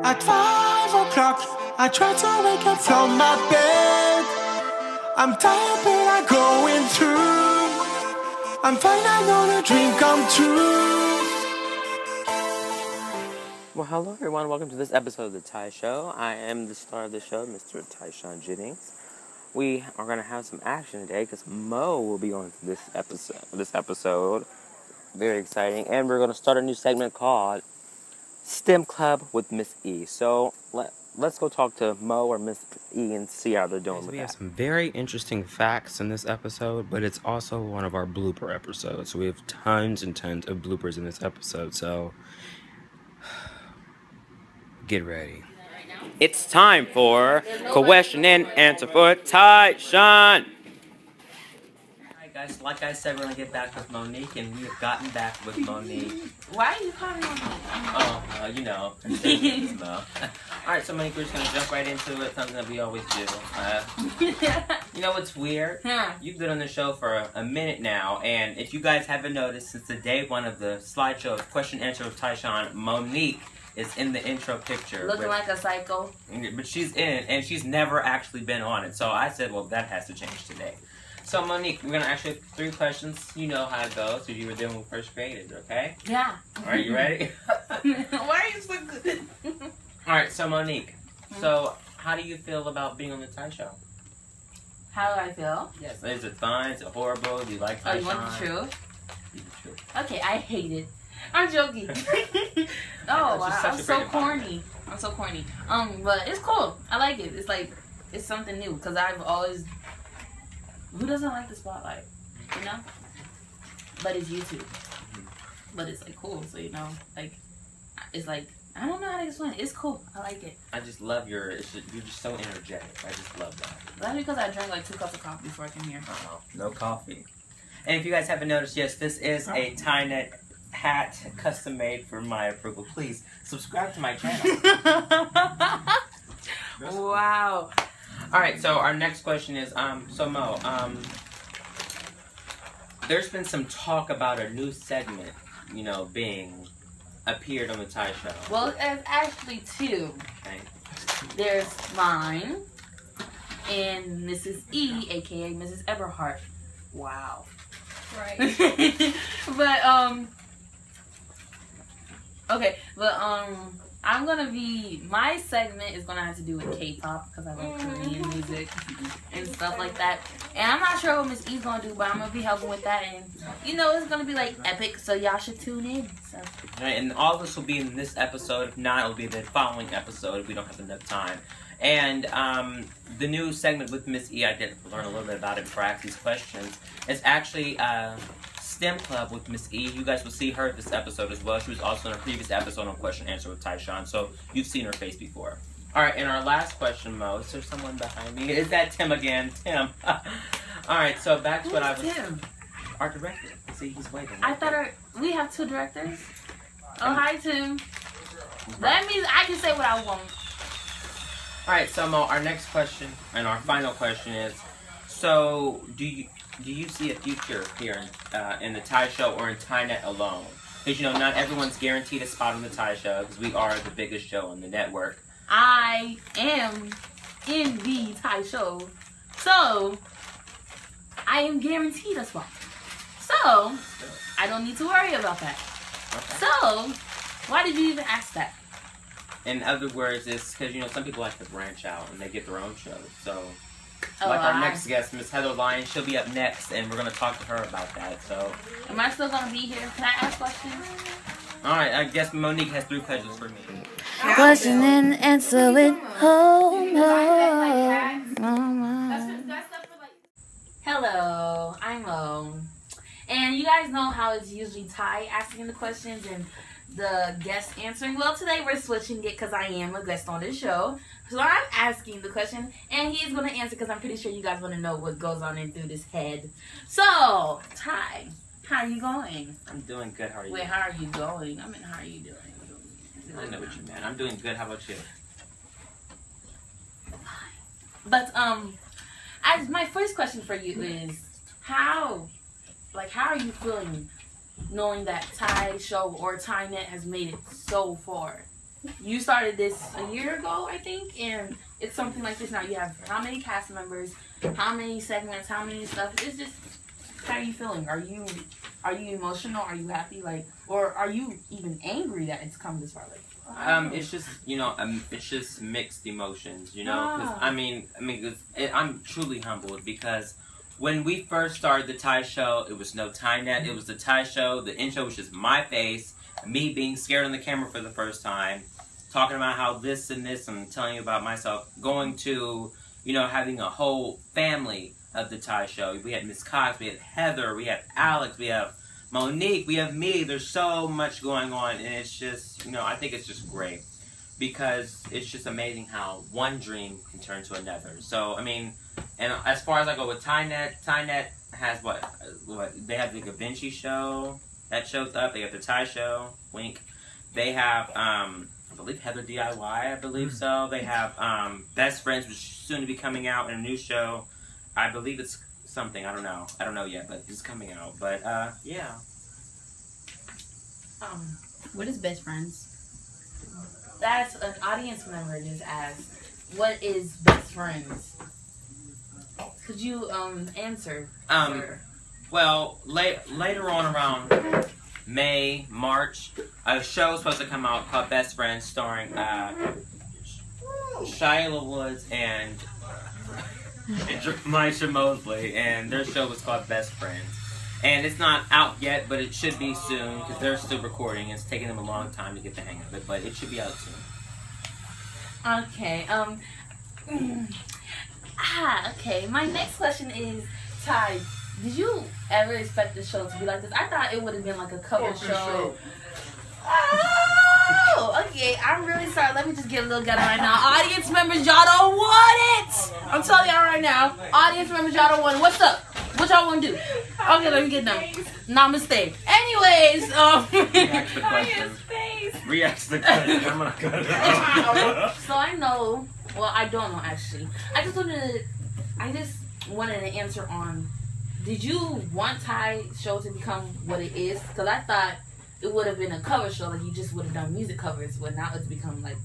At 5 o'clock, I try to wake up from my bed. I'm tired, but I'm going through. I'm fine, I know the dream come true. Well, hello everyone. Welcome to this episode of The Ty Show. I am the star of the show, Mr. Tyshawn Jennings. We are going to have some action today because Mo will be on this episode. Very exciting. And we're going to start a new segment called STEM Club with Miss E. So let's go talk to Mo or Miss E and see how they're doing with that. We have some very interesting facts in this episode, but it's also one of our blooper episodes. So we have tons and tons of bloopers in this episode. So get ready. It's time for question and answer for Tyshawn. Alright guys, like I said, we're going to get back with Monique, and we have gotten back with Monique. Why are you calling Monique? Oh, you know. Alright, so Monique, we're just going to jump right into it, something that we always do. You know what's weird? You've been on the show for a minute now, and if you guys haven't noticed, since the day one of the slideshow of question and answer with Tyshawn, Monique is in the intro picture. Looking like a psycho. But she's in it, and she's never actually been on it. So I said, well, that has to change today. So, Monique, we're going to ask you 3 questions. You know how it goes, because you were there when we first created, okay? Yeah. All right, you ready? Why are you so good? All right, so, Monique, so how do you feel about being on the Ty Show? How do I feel? Yes. Is it fun? Is it horrible? Do you like Tyshawn? Oh, you want the truth? Be the truth. Okay, I hate it. I'm joking. Oh, wow. I'm so corny. I'm so corny. But it's cool. I like it. It's like, it's something new. Because I've always... Who doesn't like the spotlight? You know? But it's YouTube. But it's like cool. So, you know, like, it's like, I don't know how to explain it. It's cool. I like it. I just love you're just so energetic. I just love that. That's because I drank like 2 cups of coffee before I came here. No coffee. And if you guys haven't noticed, yes, this is a Tynet hat custom made for my approval. Please subscribe to my channel. Wow. Alright, so our next question is, so Mo, there's been some talk about a new segment, you know, being appeared on the Ty Show. Well, there's actually 2. Okay. There's mine and Mrs. E, aka Mrs. Eberhardt. Wow. Right. But okay, but I'm gonna be, my segment is gonna have to do with K-pop because I love Korean music and stuff like that. And I'm not sure what Miss E's gonna do, but I'm gonna be helping with that. And you know, it's gonna be like epic, so y'all should tune in. So. Right, and all of this will be in this episode. If not, it'll be the following episode if we don't have enough time. And the new segment with Miss E, I did learn a little bit about it before I asked these questions. It's actually STEM Club with Miss E. You guys will see her this episode as well. She was also in a previous episode on Question and Answer with Tyshawn, so you've seen her face before. All right, and our last question, Mo. Is there someone behind me? Is that Tim again? Tim. All right, so back to what I was... Tim? Our director. See, he's waiting. I thought we have 2 directors. Oh, hi, Tim. That means I can say what I want. Alright, so Mo, our next question and our final question is, so do you see a future here in the Ty Show or in Tynet alone? Because, you know, not everyone's guaranteed a spot on the Ty Show because we are the biggest show on the network. I am in the Ty Show, so I am guaranteed a spot. So I don't need to worry about that. Okay. So why did you even ask that? In other words, it's because, you know, some people like to branch out and they get their own shows. So, Oh, like our next guest, Miss Heather Lyons, she'll be up next, and we're going to talk to her about that. So, am I still going to be here? Can I ask questions? all right, I guess Monique has 3 questions for me. Question and answer with Hello, I'm Mo. And you guys know how it's usually Ty asking the questions and the guest answering. Well, today we're switching it because I am a guest on this show. So I'm asking the question, and he's going to answer because I'm pretty sure you guys want to know what goes on in through this head. So, Ty, how are you going? I'm doing good. How are you? Wait, how are you going? I mean, how are you doing? I know what you meant. I'm doing good. How about you? But, my first question for you is, how are you feeling knowing that Ty Show or Tynet has made it so far you started this a year ago, I think, and it's something like this now. You have how many cast members, how many segments, how many stuff. It's just, how are you feeling? Are you emotional? Are you happy? Like, or are you even angry that it's come this far? Like, it's just, it's just mixed emotions, you know. Cause, I'm truly humbled because when we first started the Ty Show, it was no Ty Net. It was the Ty Show. The intro was just my face, me being scared on the camera for the first time, talking about how this and this, and telling you about myself, going to, having a whole family of the Ty Show. We had Miss Cox, we had Heather, we had Alex, we have Monique, we have me. There's so much going on, and it's just, I think it's just great because it's just amazing how one dream can turn to another. So, and as far as I go with Ty Net has what they have the Da Vinci show that shows up. They have the Ty Show, wink. They have I believe Heather DIY, I believe so. They have Best Friends, which is soon to be coming out in a new show. I believe it's something, I don't know yet, but it's coming out. But yeah. What is Best Friends? That's an audience member just asked, what is Best Friends? Could you answer? Well, later on around May, March, a show is supposed to come out called Best Friends, starring Shia Woods and Maisha Mosley, and their show was called Best Friends. And it's not out yet, but it should be soon because they're still recording. It's taking them a long time to get the hang of it, but it should be out soon. Okay. Okay. My next question is, Ty, did you ever expect the show to be like this? I thought it would have been like a cover show. Oh, okay. I'm really sorry. Let me just get a little gutter right now. Audience members, y'all don't want it. I'm telling y'all right now. Audience members, y'all don't want it. What's up? What y'all want to do? Okay, let me get done. Namaste. Anyways, React to the question. I'm not good. So I know. Well, I don't know actually. I just wanted an answer on. Did you want Ty Show to become what it is? Because I thought it would have been a cover show, like you just would have done music covers, but now it's become like,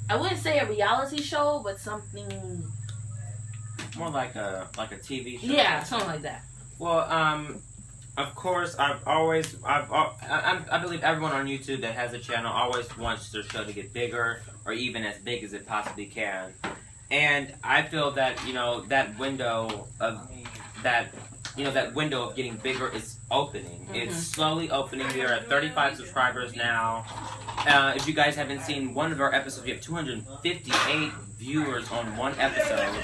I wouldn't say a reality show, but something more like a TV show. Yeah, something like that. Well, of course, I believe everyone on YouTube that has a channel always wants their show to get bigger, or even as big as it possibly can. And I feel that that window of getting bigger is opening. Mm-hmm. It's slowly opening. We are at 35 subscribers now. If you guys haven't seen one of our episodes, we have 258 viewers on one episode.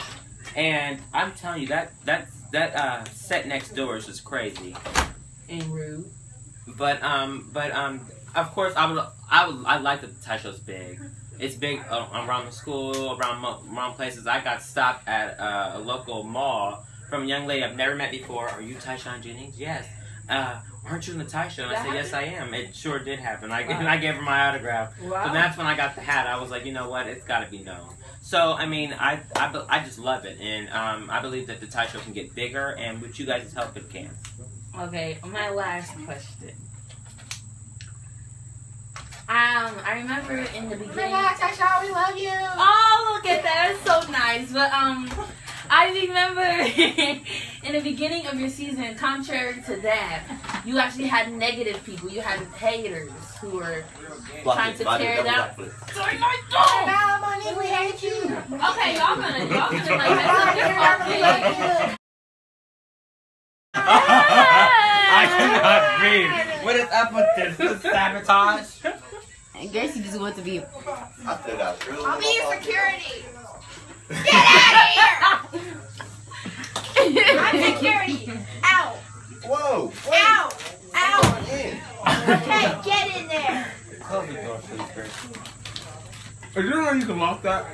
And I'm telling you, that set next door is just crazy. And rude. But of course, I like that the Ty Show's big. It's big around the school, around places. I got stopped at a local mall from a young lady I've never met before. Are you Tyshawn Jennings? Yes. Aren't you in the Ty Show? And I said, yes, I am. It sure did happen. And I gave her my autograph. Wow. So that's when I got the hat. I was like, you know what? It's got to be known. So, I just love it. And I believe that the Ty Show can get bigger. And with you guys' help, it can. Okay, my last question. I remember in the beginning. Oh my God, Tasha, we love you. Oh, look at that! That's so nice. But I remember in the beginning of your season, contrary to that, you actually had negative people. You had haters who were trying to tear down. Now, Monique, we hate you. Okay, y'all gonna like that's I cannot breathe. What is up with this? This is sabotage. I guess you just want to be. I'll be your security. Get out of here! I'm security. Out. Whoa. Out. Out. Okay, get in there. Close the door, please, Chris. Is there no way you can lock that?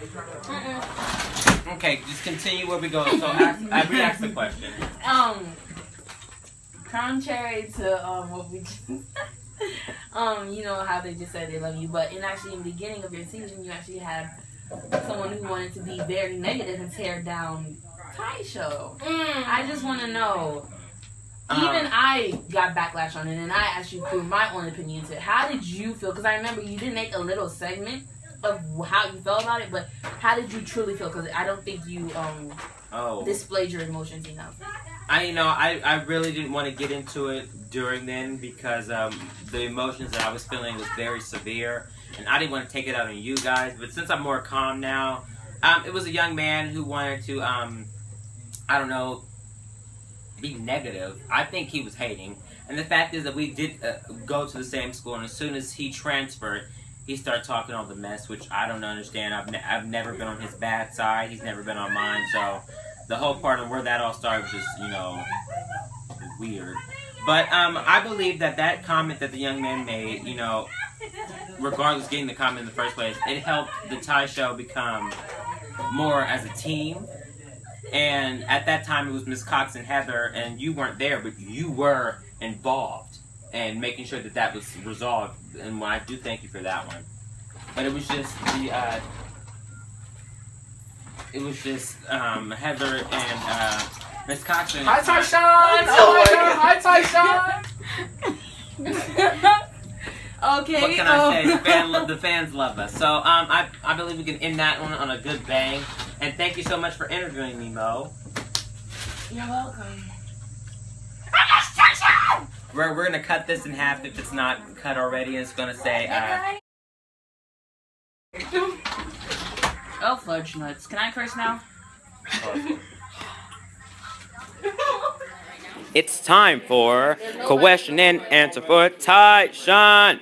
Okay, just continue where we go. So I re-asked the question. Contrary to what we just you know how they just said they love you, but in the beginning of your season, you actually had someone who wanted to be very negative and tear down Ty Show. I just want to know, even I got backlash on it, and I actually threw my own opinion to it. How did you feel? Because I remember you did make a little segment of how you felt about it, but how did you truly feel? Because I don't think you displayed your emotions enough. I really didn't want to get into it during then because the emotions that I was feeling was very severe, and I didn't want to take it out on you guys. But since I'm more calm now, it was a young man who wanted to, I don't know, be negative. I think he was hating. And the fact is that we did go to the same school, and as soon as he transferred, he started talking all the mess, which I don't understand. I've never been on his bad side. He's never been on mine. So the whole part of where that all started was just, weird. But I believe that comment that the young man made, regardless of getting the comment in the first place, it helped the Ty Show become more as a team. And at that time, it was Miss Cox and Heather, and you weren't there, but you were involved and making sure that was resolved. And I do thank you for that one. But it was just Heather and Miss Cox and... Hi, Tyshawn! Oh my God! Hi, Tyshawn! Okay. What can I say? The fans love us. So I believe we can end that one on a good bang. And thank you so much for interviewing me, Mo. You're welcome. We're going to cut this in half if it's not cut already. It's going to say... Oh, fudge nuts. Can I curse now? It's time for question and answer for Tyshawn.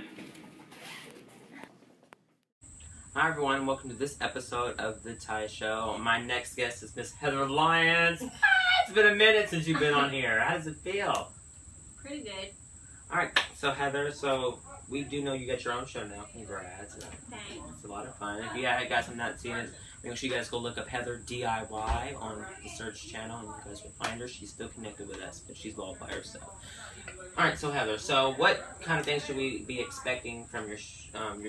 Hi everyone, welcome to this episode of The Ty Show. My next guest is Miss Heather Lyons. It's been a minute since you've been on here. How does it feel? Pretty good. Alright, so Heather, we do know you got your own show now. Congrats. Thanks. It's a lot of fun. If you guys have not seen it, make sure you guys go look up Heather DIY on the search channel and you guys will find her. She's still connected with us, but she's all by herself. Alright, so Heather, what kind of things should we be expecting from your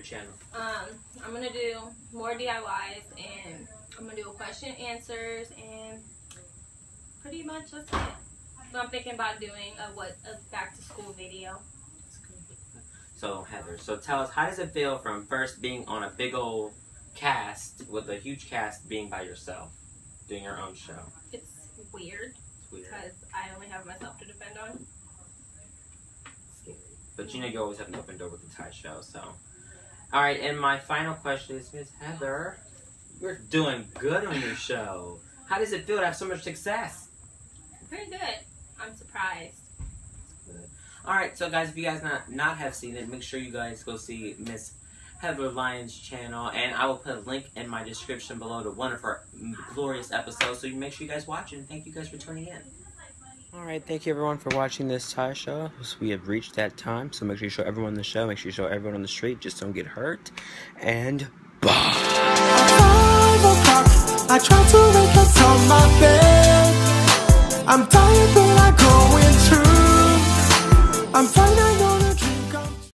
channel? I'm going to do more DIYs, and I'm going to do question answers, and pretty much that's it. But I'm thinking about doing a back to school video. So Heather, tell us, how does it feel from first being on a big old cast, with a huge cast, being by yourself, doing your own show? It's weird. Because I only have myself to depend on. Scary. But you always have an open door with the Ty Show, so. Alright, and my final question is, Miss Heather, you're doing good on your show. How does it feel to have so much success? Pretty good. I'm surprised. Alright, so guys, if you guys not have seen it, make sure you guys go see Miss Heather Lyons' channel, and I will put a link in my description below to one of her glorious episodes, so you make sure you guys watch it, and thank you guys for tuning in. Alright, thank you everyone for watching this Ty Show. We have reached that time, so make sure you show everyone the show, make sure you show everyone on the street, just don't get hurt, and bye! At 5 o'clock, I try to wake up from my bed. I'm tired.